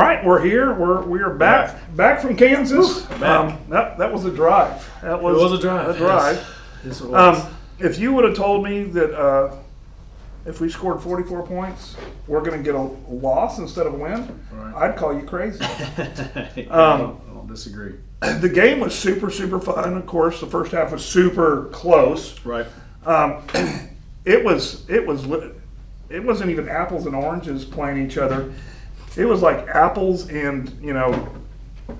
right, we're here. We are back from Kansas. That was a drive. It was a drive. Yes, it was. If you would have told me that if we scored 44 points, we're going to get a loss instead of a win, Right. I'd call you crazy. I don't disagree. The game was super, super fun. Of course, the first half was super close. Right. It wasn't even apples and oranges playing each other. It was like apples and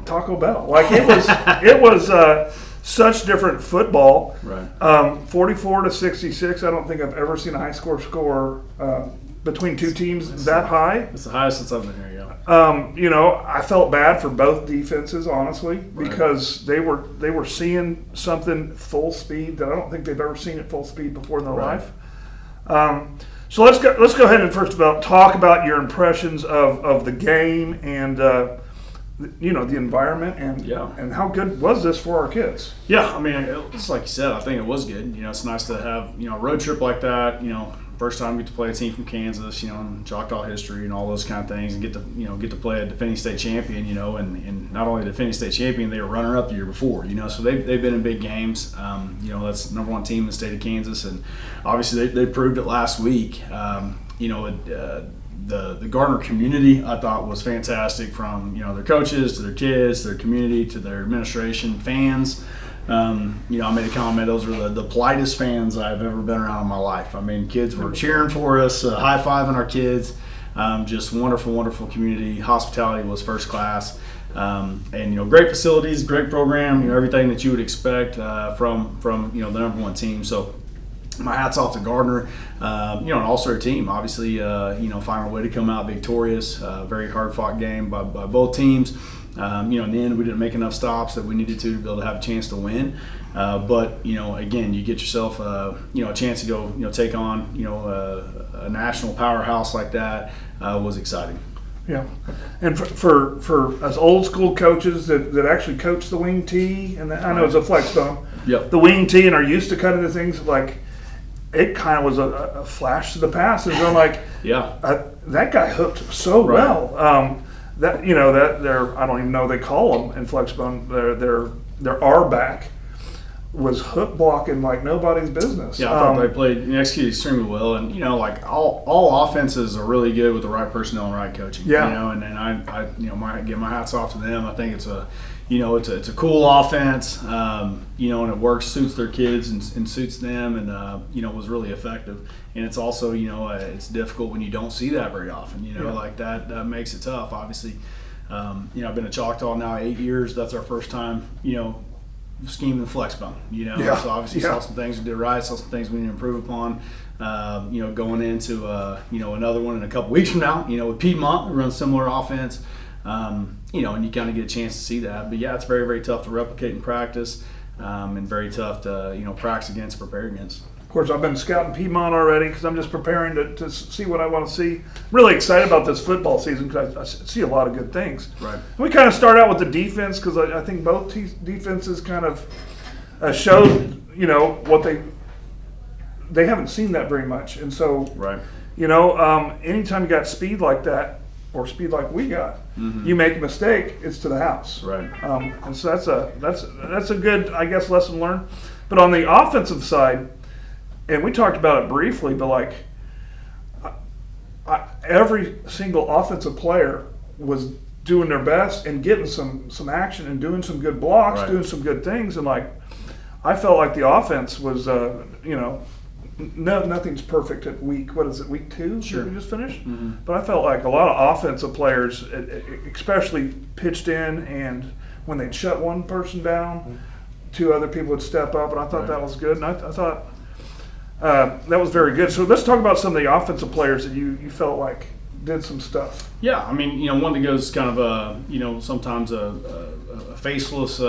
Taco Bell. Like it was such different football. Right. 44-66. I don't think I've ever seen a high score between two teams that high. It's the highest since I've been here. Yeah. I felt bad for both defenses, honestly, because they were seeing something full speed that I don't think they've ever seen at full speed before in their life. So let's go ahead and first of all talk about your impressions of the game and the environment and how good was this for our kids? Yeah, I mean, it's like you said. I think it was good. It's nice to have a road trip like that. First time we get to play a team from Kansas. And Choctaw history and all those kind of things, and get to play a defending state champion. And not only defending state champion, they were runner up the year before. So they've been in big games. That's the number one team in the state of Kansas, and obviously they proved it last week. The Gardner community, I thought, was fantastic, from their coaches to their kids, to their community, to their administration, fans. I made a comment, those are the politest fans I've ever been around in my life. I mean, kids were cheering for us, high-fiving our kids. Just wonderful, wonderful community. Hospitality was first class. And great facilities, great program, everything that you would expect from the number one team. So my hat's off to Gardner, an all-star team. Obviously, finding a way to come out victorious. Very hard-fought game by both teams. In the end, we didn't make enough stops that we needed to be able to have a chance to win. But again, you get yourself a chance to go take on a national powerhouse like that. Was exciting. Yeah, and for us old school coaches that actually coach the wing tee, and I know it's a flex bone. Yep. The wing tee and are used to cutting the things like. It kind of was a flash to the past, and they're like, yeah, that guy hooked so well. That they're I don't even know what they call them in flexbone. Their R back was hook blocking like nobody's business. Yeah, I thought they played executed extremely well, and like all offenses are really good with the right personnel and right coaching. Yeah, and I give my hats off to them. I think it's a it's a cool offense, and it works, suits their kids and suits them, and was really effective. And it's also, it's difficult when you don't see that very often. Like that makes it tough. Obviously, I've been at Choctaw now 8 years. That's our first time, scheming the flex bone. So obviously saw some things we did right, saw some things we need to improve upon. Going into another one in a couple weeks from now. With Piedmont, we run a similar offense. And you kind of get a chance to see that. But yeah, it's very, very tough to replicate in practice, and very tough to practice against, prepare against. Of course, I've been scouting Piedmont already because I'm just preparing to see what I want to see. Really excited about this football season because I see a lot of good things. Right. And we kind of start out with the defense because I think both defenses kind of showed what they haven't seen that very much, and so anytime you got speed like that. Or speed like we got, you make a mistake, it's to the house. Right. And so that's a good, I guess, lesson learned. But on the offensive side, and we talked about it briefly, but like every single offensive player was doing their best and getting some action and doing some good blocks, doing some good things, and like I felt like the offense was, nothing's perfect at week 2? Sure. We just finished? Mm-hmm. But I felt like a lot of offensive players, especially pitched in, and when they'd shut one person down, two other people would step up, and I thought that was good. And I thought that was very good. So let's talk about some of the offensive players that you felt like did some stuff. Yeah, I mean, one that goes kind of sometimes a faceless,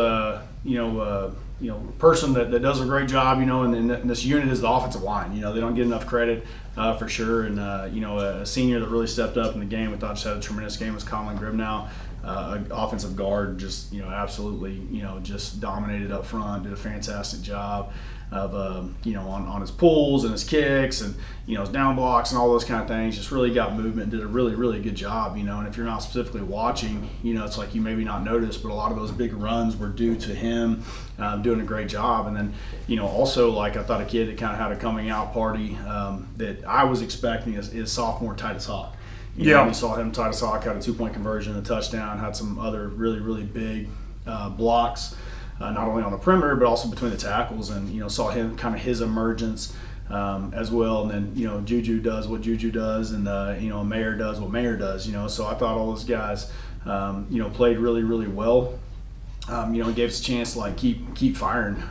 person that does a great job, and this unit is the offensive line. They don't get enough credit for sure. And, a senior that really stepped up in the game, we thought just had a tremendous game, was Colin Gribnow. Offensive guard, just, absolutely, just dominated up front, did a fantastic job. on his pulls and his kicks and his down blocks and all those kind of things. Just really got movement and did a really, really good job. And if you're not specifically watching, it's like you maybe not noticed, but a lot of those big runs were due to him doing a great job. And then also, like, I thought a kid that kind of had a coming out party that I was expecting is sophomore Titus Hawk. We saw him. Titus Hawk had a 2-point conversion, a touchdown, had some other really, really big blocks. Not only on the perimeter, but also between the tackles, and saw him kind of his emergence as well. And then Juju does what Juju does, and Mayer does what Mayer does. So I thought all those guys played really, really well. And gave us a chance to like keep firing.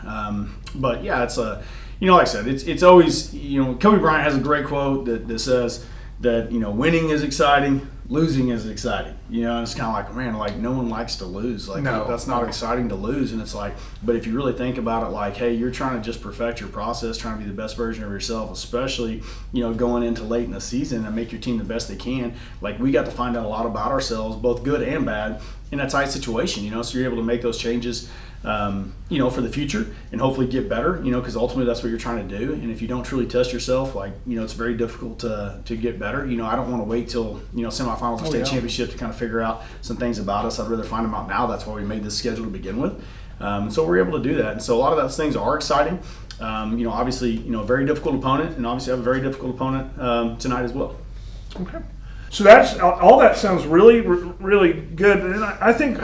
But yeah, it's like I said, it's always Kobe Bryant has a great quote that says that winning is exciting, losing is exciting. And it's kind of like, man, like no one likes to lose. Like that's not exciting to lose. And it's like, but if you really think about it, like, hey, you're trying to just perfect your process, trying to be the best version of yourself, especially going into late in the season and make your team the best they can. Like we got to find out a lot about ourselves, both good and bad, in a tight situation. So you're able to make those changes. For the future and hopefully get better, because ultimately that's what you're trying to do. And if you don't truly test yourself, like, it's very difficult to get better. I don't want to wait till, semifinals or state championship to kind of figure out some things about us. I'd rather find them out now. That's why we made this schedule to begin with. So we're able to do that. And so a lot of those things are exciting. Obviously, a very difficult opponent, and obviously have a very difficult opponent tonight as well. Okay. So that's all. That sounds really, really good. And I think,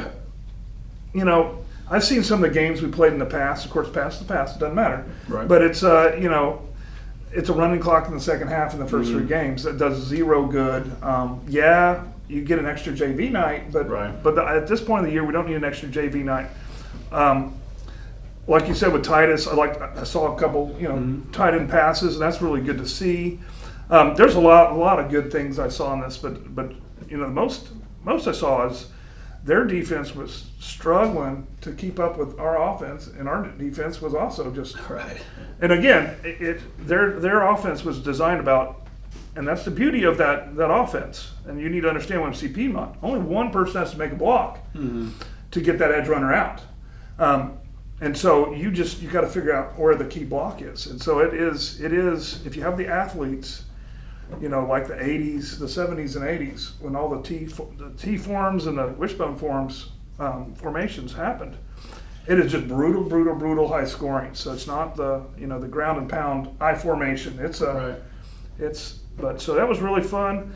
I've seen some of the games we played in the past. Of course, past the past, it doesn't matter. Right. But it's it's a running clock in the second half in the first 3 games that does zero good. You get an extra JV night, but at this point of the year, we don't need an extra JV night. Like you said with Titus, I saw a couple tight end passes, and that's really good to see. There's a lot of good things I saw in this, but the most I saw is their defense was struggling to keep up with our offense, and our defense was also just right. And again, their offense was designed about, and that's the beauty of that offense. And you need to understand when MC Piedmont, only one person has to make a block to get that edge runner out, and so you got to figure out where the key block is. And so it is if you have the athletes. Like the 80s, the 70s and 80s, when all the T forms and the wishbone forms formations happened. It is just brutal high scoring. So it's not the the ground and pound I formation. So that was really fun.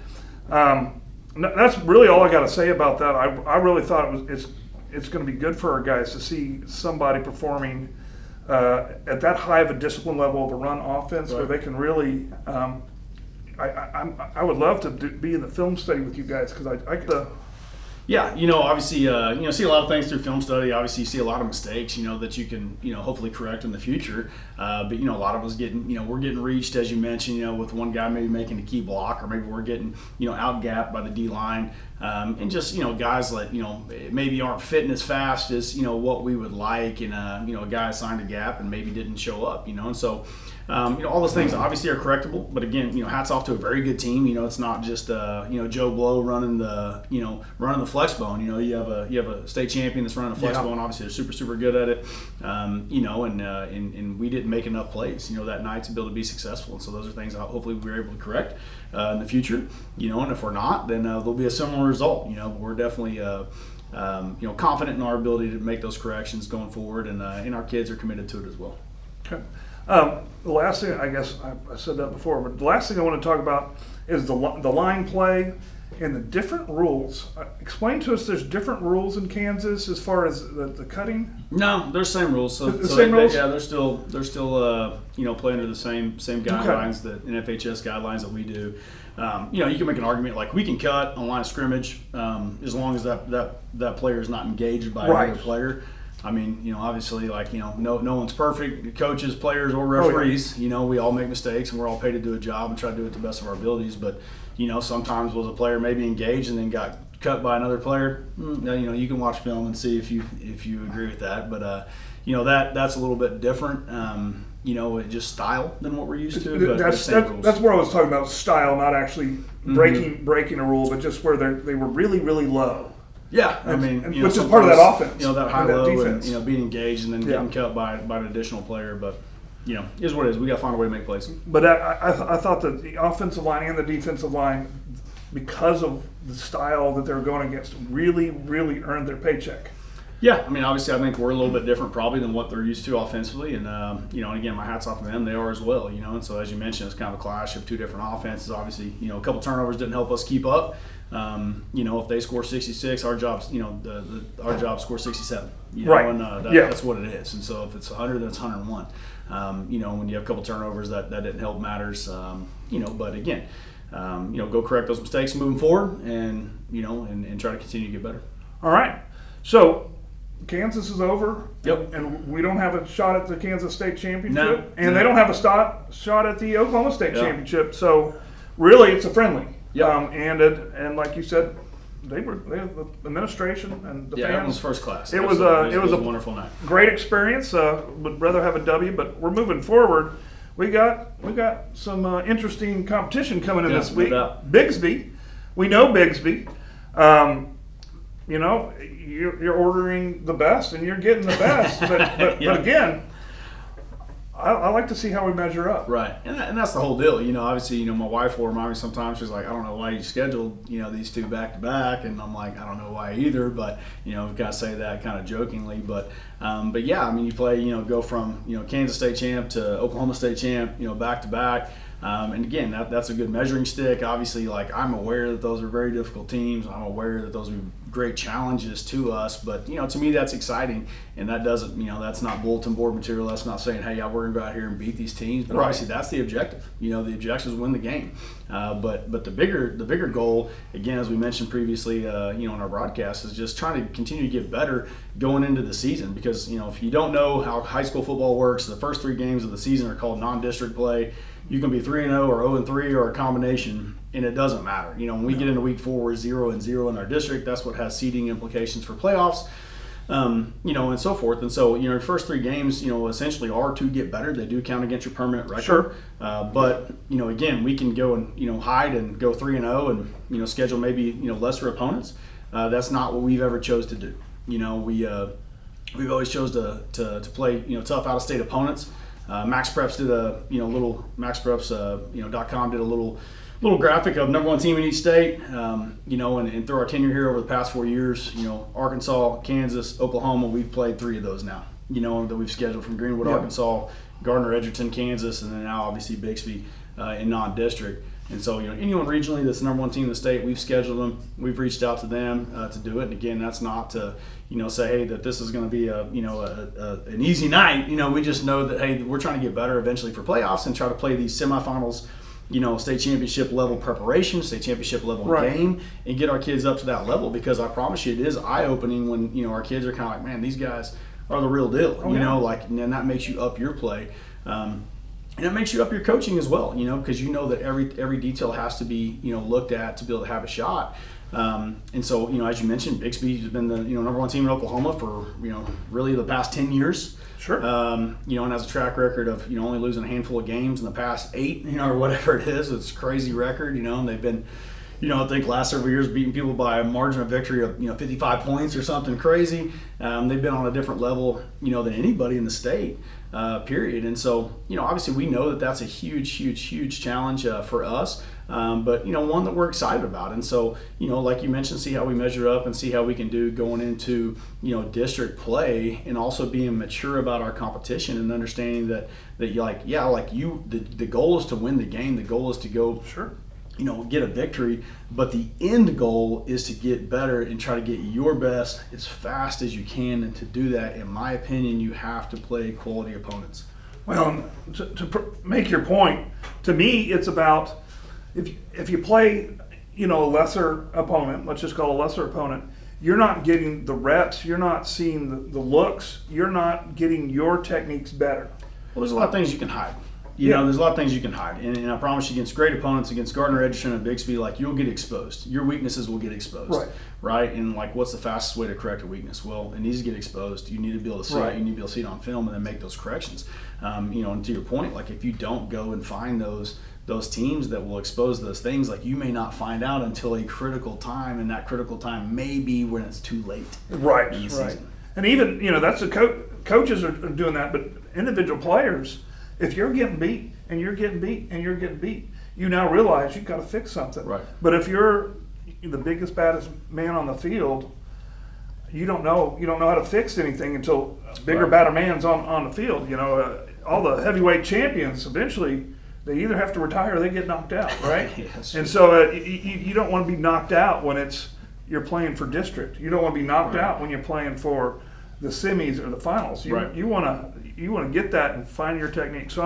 That's really all I got to say about that. I really thought it's going to be good for our guys to see somebody performing at that high of a discipline level of a run offense where they can really. I would love to be in the film study with you guys because obviously, see a lot of things through film study. Obviously, you see a lot of mistakes, that you can, hopefully correct in the future. But, a lot of us we're getting reached, as you mentioned, with one guy maybe making a key block, or maybe we're getting, out-gapped by the D-line. And just, guys that, maybe aren't fitting as fast as, what we would like. And, a guy assigned a gap and maybe didn't show up, and so, all those things obviously are correctable, but again, hats off to a very good team. It's not just Joe Blow running the flex bone. You have a state champion that's running the flex bone. Obviously, they're super good at it. And we didn't make enough plays, that night to be able to be successful. And so those are things that hopefully we're able to correct in the future. And if we're not, then there'll be a similar result. We're definitely confident in our ability to make those corrections going forward, and our kids are committed to it as well. Okay. The last thing, I guess I said that before, but the last thing I want to talk about is the line play and the different rules. Explain to us, there's different rules in Kansas as far as the cutting? No, there's same rules. So same rules? Yeah, they're still play under the same guidelines, the NFHS guidelines that we do. You can make an argument like we can cut on line of scrimmage as long as that player is not engaged by another player. I mean, obviously, no one's perfect. Coaches, players, or referees. We all make mistakes, and we're all paid to do a job and try to do it to the best of our abilities. But sometimes was a player maybe engaged and then got cut by another player. You can watch film and see if you agree with that. But that's a little bit different. Just style than what we're used to. But that's where I was talking about style, not actually breaking a rule, but just where they were really, really low. Yeah, I mean, which is part of that offense. That high that low defense. and being engaged and then getting cut by an additional player. But is what it is. We got to find a way to make plays. But I thought that the offensive line and the defensive line, because of the style that they were going against, really, really earned their paycheck. Yeah, I mean, obviously, I think we're a little bit different probably than what they're used to offensively, and and again, my hat's off to them. They are as well, And so, as you mentioned, it's kind of a clash of two different offenses. Obviously, a couple turnovers didn't help us keep up. If they score 66, our job's our job score 67. Right. And that's what it is. And so, if it's 100, then it's 101. When you have a couple turnovers, that didn't help matters. But again, go correct those mistakes moving forward, and and try to continue to get better. All right, so. Kansas is over, Yep. and we don't have a shot at the Kansas State Championship, No. and they don't have a shot at the Oklahoma State Yep. Championship. So, really, it's a friendly. Yep. And like you said, the administration and the Yeah, it was fans. first class. It was a wonderful night. Great experience. Would rather have a W, but we're moving forward. We got some interesting competition coming in Yeah, this no week. doubt. Bigsby, we know Bigsby. You're ordering the best and you're getting the best. But Yeah. again, I like to see how we measure up. Right, and that's the whole deal. Obviously, my wife will remind me sometimes. She's like, I don't know why you scheduled, these two back to back, and I'm like, I don't know why either. But we gotta say that kind of jokingly. But yeah, I mean, you play, go from Kansas State champ to Oklahoma State champ, back to back. And again, that's a good measuring stick. Obviously, I'm aware that those are very difficult teams. I'm aware that those are great challenges to us. But, to me, that's exciting. And that doesn't, that's not bulletin board material. That's not saying, hey, we're going to go out here and beat these teams. But Right. obviously, that's the objective. The objective is win the game. But the bigger goal, again, as we mentioned previously, in our broadcast, is just trying to continue to get better going into the season. Because, if you don't know how high school football works, the first 3 games of the season are called non-district play. You can be 3-0 or 0-3 or a combination, and it doesn't matter. When we get into week 4, we're 0-0 in our district. That's what has seeding implications for playoffs, and so forth. And so, your first 3 games, essentially are to get better. They do count against your permanent record. Sure. But, again, we can go and, hide and go 3-0 and, schedule maybe, lesser opponents. That's not what we've ever chose to do. We've always chose to play, tough out-of-state opponents. Max Preps did a little MaxPreps.com did a little graphic of number 1 team in each state, and through our tenure here over the past 4 years, Arkansas, Kansas, Oklahoma, we've played 3 of those now, that we've scheduled from Greenwood, Yeah. Arkansas, Gardner, Edgerton, Kansas, and then now obviously Bixby in non-district. And so, anyone regionally that's the number 1 team in the state, we've scheduled them. We've reached out to them to do it. And again, that's not to, say, hey, that this is going to be an easy night. We just know that, hey, we're trying to get better eventually for playoffs and try to play these semifinals, state championship level preparation, state championship level Right. game, and get our kids up to that level. Because I promise you, it is eye-opening when, our kids are kind of like, man, these guys are the real deal. Yeah. And that makes you up your play. And it makes you up your coaching as well, because that every detail has to be, looked at to be able to have a shot. And so, as you mentioned, Bixby has been the, number 1 team in Oklahoma for, really the past 10 years. Sure. And has a track record of, only losing a handful of games in the past 8, or whatever it is. It's a crazy record, and they've been, I think last several years beating people by a margin of victory of, 55 points or something crazy. They've been on a different level, than anybody in the state. Period. And so, obviously we know that that's a huge challenge for us, but, one that we're excited about. And so, like you mentioned, see how we measure up and see how we can do going into, district play, and also being mature about our competition and understanding that the goal is to win the game. The goal is to go, Sure. Get a victory, but the end goal is to get better and try to get your best as fast as you can. And to do that, in my opinion, you have to play quality opponents. Well, to make your point, to me, it's about if you play, a lesser opponent, let's just call a lesser opponent, you're not getting the reps, you're not seeing the looks, you're not getting your techniques better. Well, there's a lot of things you can hide. Yeah. There's a lot of things you can hide. And I promise you, against great opponents, against Gardner, Edgerton, and Bixby, you'll get exposed. Your weaknesses will get exposed. Right? And, what's the fastest way to correct a weakness? Well, it needs to get exposed. You need to be able to see it. You need to be able to see it on film and then make those corrections. And to your point, if you don't go and find those teams that will expose those things, you may not find out until a critical time, and that critical time may be when it's too late. Right. In the season. And even, that's the coaches are doing that, but individual players, If you're getting beat and you're getting beat and you're getting beat, you now realize you've got to fix something. Right. But if you're the biggest, baddest man on the field, you don't know how to fix anything until a bigger, Right. badder man's on the field. All the heavyweight champions eventually they either have to retire or they get knocked out, right? Yes. And so you don't want to be knocked out when you're playing for district. You don't want to be knocked Right. out when you're playing for the semis or the finals. Right. You want to get that and find your technique. So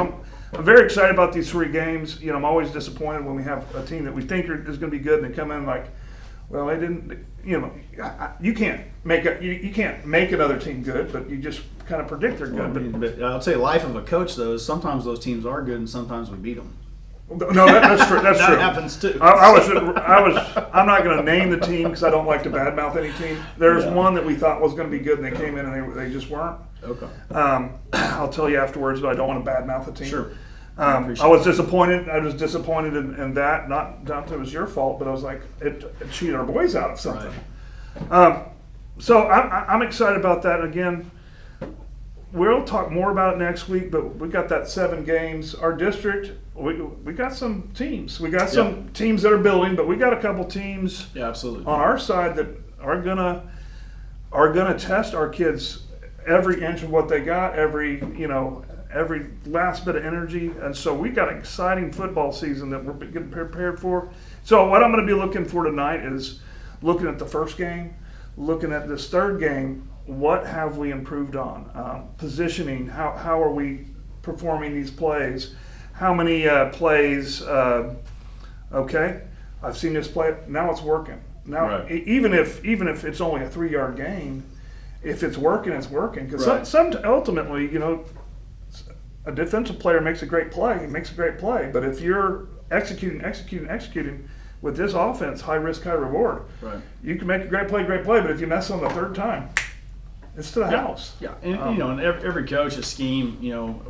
I'm very excited about these 3 games. I'm always disappointed when we have a team that we think is going to be good and they come in like, well, they didn't. You can't make another team good, but you just kind of predict they're Well, good. but I'll tell you, life of a coach though is sometimes those teams are good and sometimes we beat them. No, that's true. That's That true. happens too. I'm not going to name the team because I don't like to badmouth any team. There's Yeah. one that we thought was going to be good, and they came in and they just weren't. Okay. I'll tell you afterwards, but I don't want to badmouth the team. Sure. I was disappointed. I was disappointed in that. Not that it was your fault, but I was like, it cheated our boys out of something. So I'm excited about that. Again, we'll talk more about it next week, but we got that 7 games. Our district, we got some teams. We got some teams that are building, but we got a couple teams Yeah, absolutely. on our side that are gonna test our kids every inch of what they got, every last bit of energy. And so we got an exciting football season that we're getting prepared for. So what I'm going to be looking for tonight is looking at the first game, looking at this 3rd game. What have we improved on? Positioning. How are we performing these plays? How many plays? Okay, I've seen this play. Now it's working. Now, Right. even if it's only a 3-yard gain, if it's working, it's working. Because Right. ultimately, a defensive player makes a great play. He makes a great play. But if you're executing with this offense, high risk, high reward, Right. you can make a great play. But if you mess on the 3rd time, it's to the house. Yeah, and and every coach's scheme,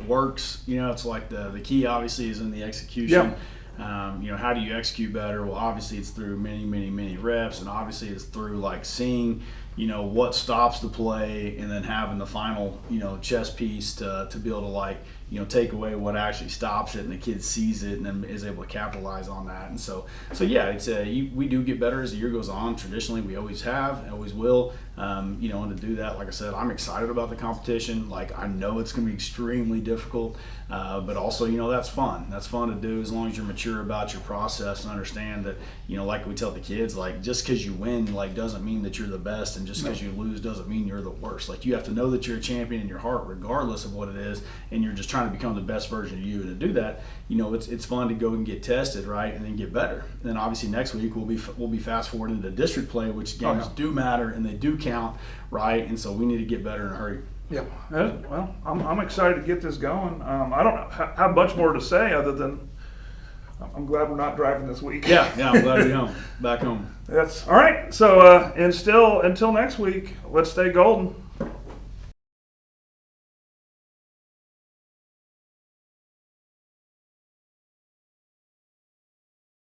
works. It's like the key obviously is in the execution. How do you execute better? Well, obviously it's through many reps, and obviously it's through like seeing, what stops the play, and then having the final, chess piece to be able to take away what actually stops it, and the kid sees it and then is able to capitalize on that. And so yeah, it's we do get better as the year goes on. Traditionally, we always have, and always will. And to do that, like I said, I'm excited about the competition. Like, I know it's going to be extremely difficult, but also, that's fun. That's fun to do as long as you're mature about your process and understand that, like we tell the kids, like, just because you win, doesn't mean that you're the best, and just because you lose doesn't mean you're the worst. Like, you have to know that you're a champion in your heart, regardless of what it is, and you're just trying to become the best version of you. And to do that, it's fun to go and get tested, right, and then get better. And then obviously next week we'll be fast forward into district play, which games do matter and they do count, right? And so we need to get better in a hurry. Yeah. Well, I'm excited to get this going. I don't have much more to say other than I'm glad we're not driving this week. Yeah, I'm glad to be home, back home. That's all right. So until next week, let's stay golden.